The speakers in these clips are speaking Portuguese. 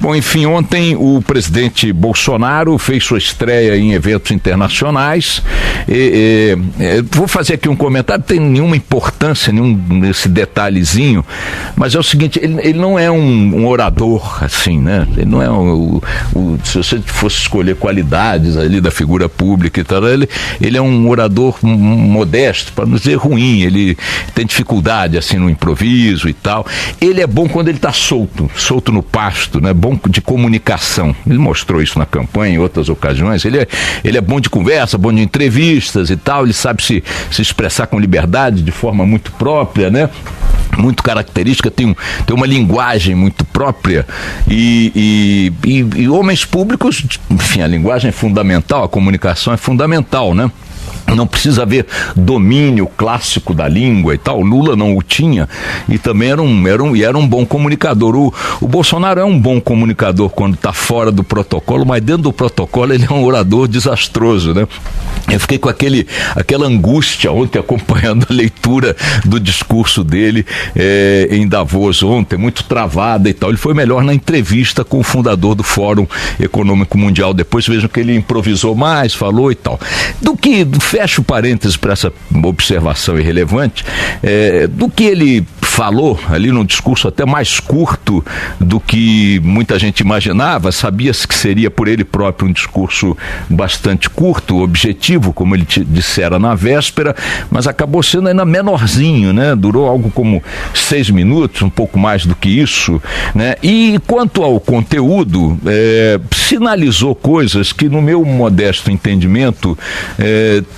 Bom, enfim, ontem o presidente Bolsonaro fez sua estreia em eventos internacionais. Vou fazer aqui um comentário, não tem nenhuma importância, nesse detalhezinho, mas é o seguinte, ele não é um orador, assim, né? Ele não é se você fosse escolher qualidades ali da figura pública e tal, ele é um orador modesto, para não dizer ruim, ele tem dificuldade, assim, no improviso e tal. Ele é bom quando ele está solto no pasto, né? Bom de comunicação. Ele mostrou isso na campanha, em outras ocasiões. Ele é bom de conversa, bom de entrevistas e tal. Ele sabe se expressar com liberdade, de forma muito própria, né? Muito característica, tem uma linguagem muito própria e homens públicos, enfim, a linguagem é fundamental, a comunicação é fundamental, né? Não precisa haver domínio clássico da língua e tal. Lula não o tinha e também era um bom comunicador. O Bolsonaro é um bom comunicador quando está fora do protocolo, mas dentro do protocolo ele é um orador desastroso, né? Eu fiquei com aquela angústia ontem acompanhando a leitura do discurso dele em Davos ontem, muito travada e tal. Ele foi melhor na entrevista com o fundador do Fórum Econômico Mundial. Depois vejam que ele improvisou mais, falou e tal. Fecho parênteses para essa observação irrelevante, do que ele falou ali num discurso até mais curto do que muita gente imaginava. Sabia-se que seria por ele próprio um discurso bastante curto, objetivo, como ele dissera na véspera, mas acabou sendo ainda menorzinho, né? Durou algo como 6 minutos, um pouco mais do que isso, né? E quanto ao conteúdo, sinalizou coisas que, no meu modesto entendimento,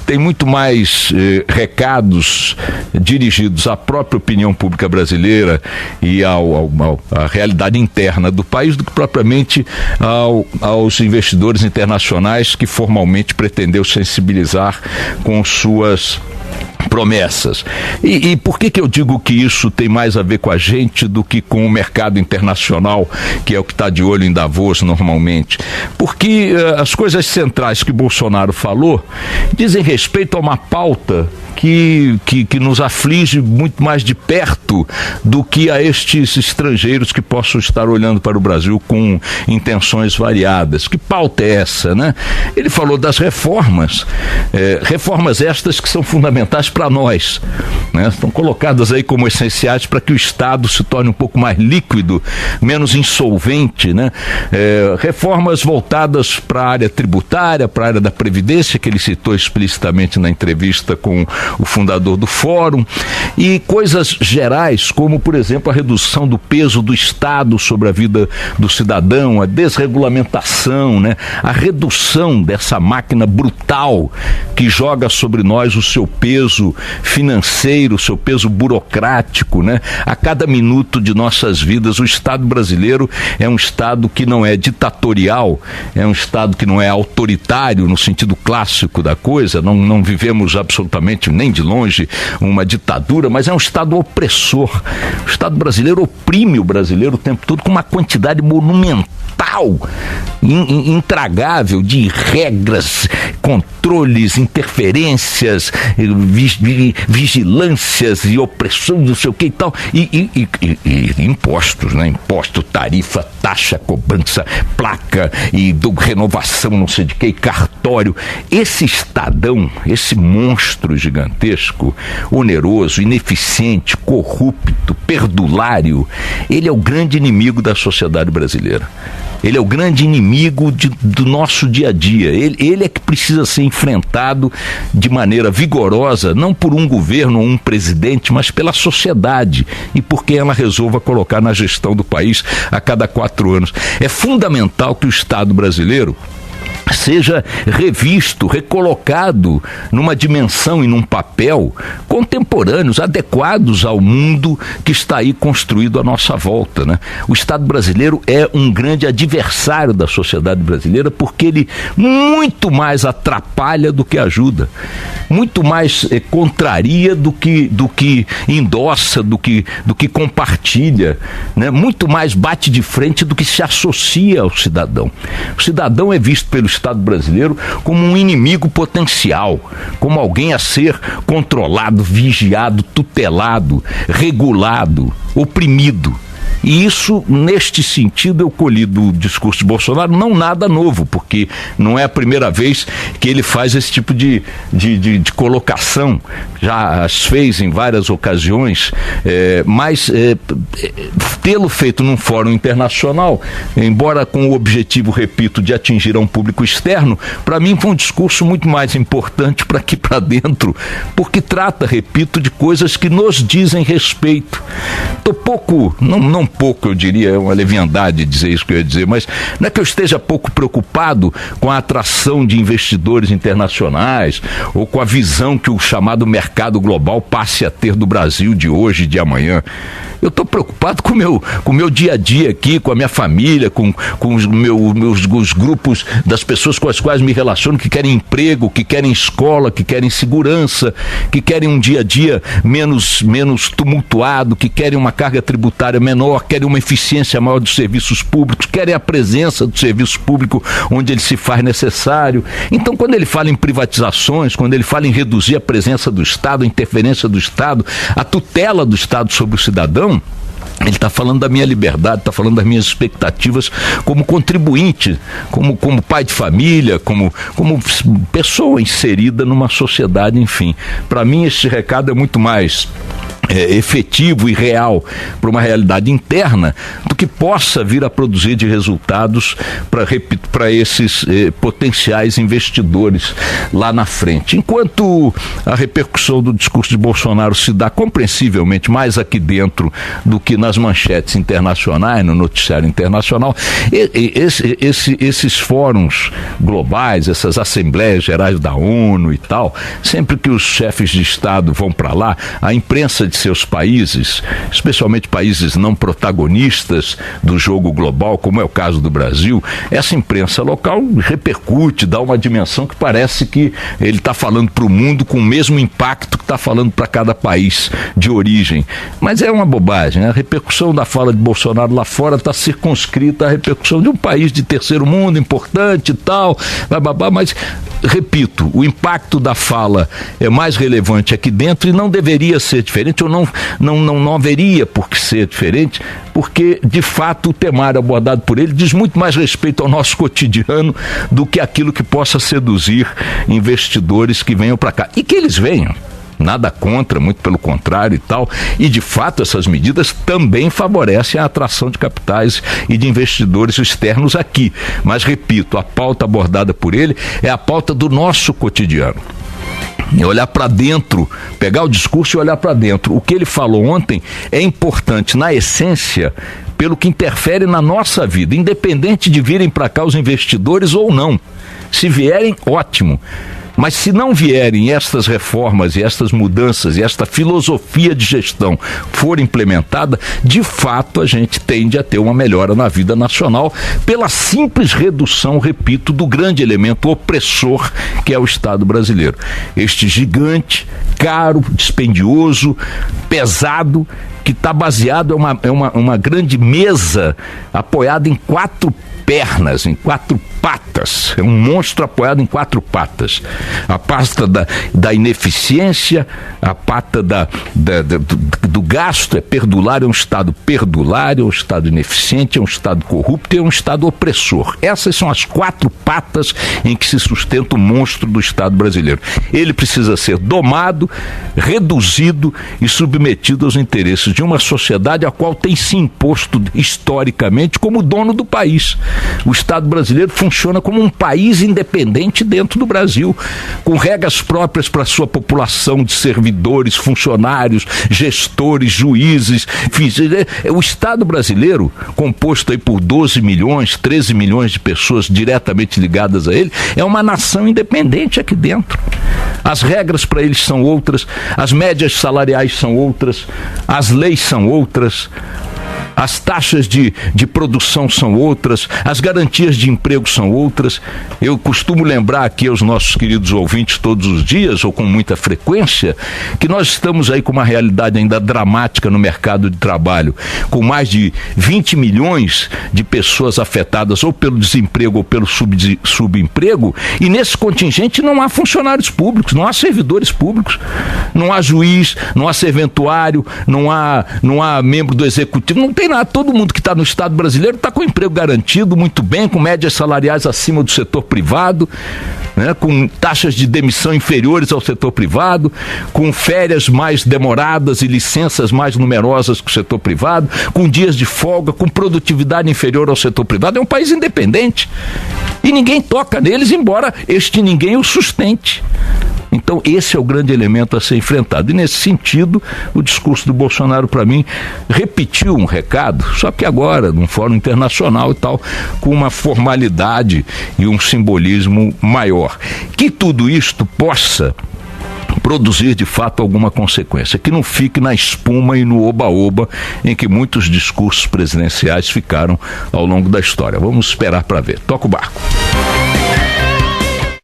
tem muito mais recados dirigidos à própria opinião pública brasileira e à realidade interna do país do que propriamente aos investidores internacionais que formalmente pretendeu sensibilizar com suas promessas. E por que eu digo que isso tem mais a ver com a gente do que com o mercado internacional, que é o que está de olho em Davos normalmente? Porque as coisas centrais que Bolsonaro falou dizem respeito a uma pauta que nos aflige muito mais de perto do que a estes estrangeiros que possam estar olhando para o Brasil com intenções variadas. Que pauta é essa, né? Ele falou das reformas, reformas estas que são fundamentais para nós, né? Estão colocadas aí como essenciais para que o Estado se torne um pouco mais líquido, menos insolvente, né? Reformas voltadas para a área tributária, para a área da Previdência, que ele citou explicitamente na entrevista com o fundador do Fórum, e coisas gerais, como, por exemplo, a redução do peso do Estado sobre a vida do cidadão, a desregulamentação, né? A redução dessa máquina brutal que joga sobre nós o seu peso financeiro, o seu peso burocrático, né? A cada minuto de nossas vidas. O Estado brasileiro é um Estado que não é ditatorial, é um Estado que não é autoritário no sentido clássico da coisa, não vivemos absolutamente nem de longe uma ditadura, mas é um Estado opressor. O Estado brasileiro oprime o brasileiro o tempo todo com uma quantidade monumental, intragável de regras, controles, interferências, vigilâncias e opressão, não sei o que e tal, e impostos, né? Imposto, tarifa, taxa, cobrança, placa e renovação, não sei de que, cartório. Esse Estadão, esse monstro gigantesco, oneroso, ineficiente, corrupto, perdulário, ele é o grande inimigo da sociedade brasileira. Ele é o grande inimigo do nosso dia a dia. Ele é que precisa ser enfrentado de maneira vigorosa, não por um governo ou um presidente, mas pela sociedade e por quem ela resolva colocar na gestão do país a cada 4 anos. É fundamental que o Estado brasileiro seja revisto, recolocado numa dimensão e num papel contemporâneos, adequados ao mundo que está aí construído à nossa volta, né? O Estado brasileiro é um grande adversário da sociedade brasileira porque ele muito mais atrapalha do que ajuda, muito mais contraria do que endossa, do que compartilha, né? Muito mais bate de frente do que se associa ao cidadão. O cidadão é visto pelo Estado brasileiro como um inimigo potencial, como alguém a ser controlado, vigiado, tutelado, regulado, oprimido. E isso, neste sentido, eu colhi do discurso de Bolsonaro não nada novo, porque não é a primeira vez que ele faz esse tipo de colocação, já as fez em várias ocasiões, mas tê-lo feito num fórum internacional, embora com o objetivo, repito, de atingir a um público externo, para mim foi um discurso muito mais importante para aqui para dentro, porque trata, repito, de coisas que nos dizem respeito. Estou pouco, não pouco, eu diria, é uma leviandade dizer isso que eu ia dizer, mas não é que eu esteja pouco preocupado com a atração de investidores internacionais ou com a visão que o chamado mercado global passe a ter do Brasil de hoje e de amanhã. Eu estou preocupado com o meu dia a dia aqui, com a minha família, com os grupos das pessoas com as quais me relaciono, que querem emprego, que querem escola, que querem segurança, que querem um dia a dia menos tumultuado, que querem uma carga tributária menor, querem uma eficiência maior dos serviços públicos, querem a presença do serviço público onde ele se faz necessário. Então, quando ele fala em privatizações, quando ele fala em reduzir a presença do Estado, a interferência do Estado, a tutela do Estado sobre o cidadão, ele está falando da minha liberdade, está falando das minhas expectativas como contribuinte, como pai de família, como pessoa inserida numa sociedade, enfim. Para mim, esse recado é muito mais efetivo e real para uma realidade interna do que possa vir a produzir de resultados para esses potenciais investidores lá na frente. Enquanto a repercussão do discurso de Bolsonaro se dá compreensivelmente mais aqui dentro do que nas manchetes internacionais, no noticiário internacional, esses fóruns globais, essas assembleias gerais da ONU e tal, sempre que os chefes de Estado vão para lá, a imprensa de seus países, especialmente países não protagonistas do jogo global, como é o caso do Brasil, essa imprensa local repercute, dá uma dimensão que parece que ele está falando para o mundo com o mesmo impacto que está falando para cada país de origem. Mas é uma bobagem, a repercussão da fala de Bolsonaro lá fora está circunscrita à repercussão de um país de terceiro mundo importante e tal, mas, repito, o impacto da fala é mais relevante aqui dentro e não deveria ser diferente, ou não haveria por que ser diferente, porque, de fato, o temário abordado por ele diz muito mais respeito ao nosso cotidiano do que aquilo que possa seduzir investidores que venham para cá. E que eles venham. Nada contra, muito pelo contrário e tal. E, de fato, essas medidas também favorecem a atração de capitais e de investidores externos aqui. Mas, repito, a pauta abordada por ele é a pauta do nosso cotidiano. E olhar para dentro, pegar o discurso e olhar para dentro. O que ele falou ontem é importante, na essência, pelo que interfere na nossa vida, independente de virem para cá os investidores ou não. Se vierem, ótimo. Mas se não vierem estas reformas e estas mudanças e esta filosofia de gestão for implementada, de fato a gente tende a ter uma melhora na vida nacional pela simples redução, repito, do grande elemento opressor que é o Estado brasileiro. Este gigante, caro, dispendioso, pesado, que está baseado em uma grande mesa apoiada em 4 pernas, em 4 patas, é um monstro apoiado em 4 patas. A pata da ineficiência, a pata do gasto é perdulário, é um Estado perdulário, é um Estado ineficiente, é um Estado corrupto, é um Estado opressor. Essas são as 4 patas em que se sustenta o monstro do Estado brasileiro. Ele precisa ser domado, reduzido e submetido aos interesses de uma sociedade a qual tem se imposto historicamente como dono do país. O Estado brasileiro funciona como um país independente dentro do Brasil, com regras próprias para a sua população de servidores, funcionários, gestores, juízes. O Estado brasileiro, composto aí por 12 milhões, 13 milhões de pessoas diretamente ligadas a ele, é uma nação independente aqui dentro. As regras para eles são outras, as médias salariais são outras, as leis são outras, as taxas de produção são outras, as garantias de emprego são outras. Eu costumo lembrar aqui aos nossos queridos ouvintes todos os dias, ou com muita frequência, que nós estamos aí com uma realidade ainda dramática no mercado de trabalho, com mais de 20 milhões de pessoas afetadas ou pelo desemprego ou pelo subemprego, e nesse contingente não há funcionários públicos, não há servidores públicos, não há juiz, não há serventuário, não há membro do executivo, não tem combinar, todo mundo que está no Estado brasileiro está com emprego garantido, muito bem, com médias salariais acima do setor privado, né, com taxas de demissão inferiores ao setor privado, com férias mais demoradas e licenças mais numerosas que o setor privado, com dias de folga, com produtividade inferior ao setor privado. É um país independente e ninguém toca neles, embora este ninguém o sustente. Então esse é o grande elemento a ser enfrentado, e nesse sentido o discurso do Bolsonaro, para mim, repetiu um recado, só que agora num fórum internacional e tal, com uma formalidade e um simbolismo maior, que tudo isto possa produzir de fato alguma consequência, que não fique na espuma e no oba-oba em que muitos discursos presidenciais ficaram ao longo da história. Vamos esperar para ver. Toca o barco.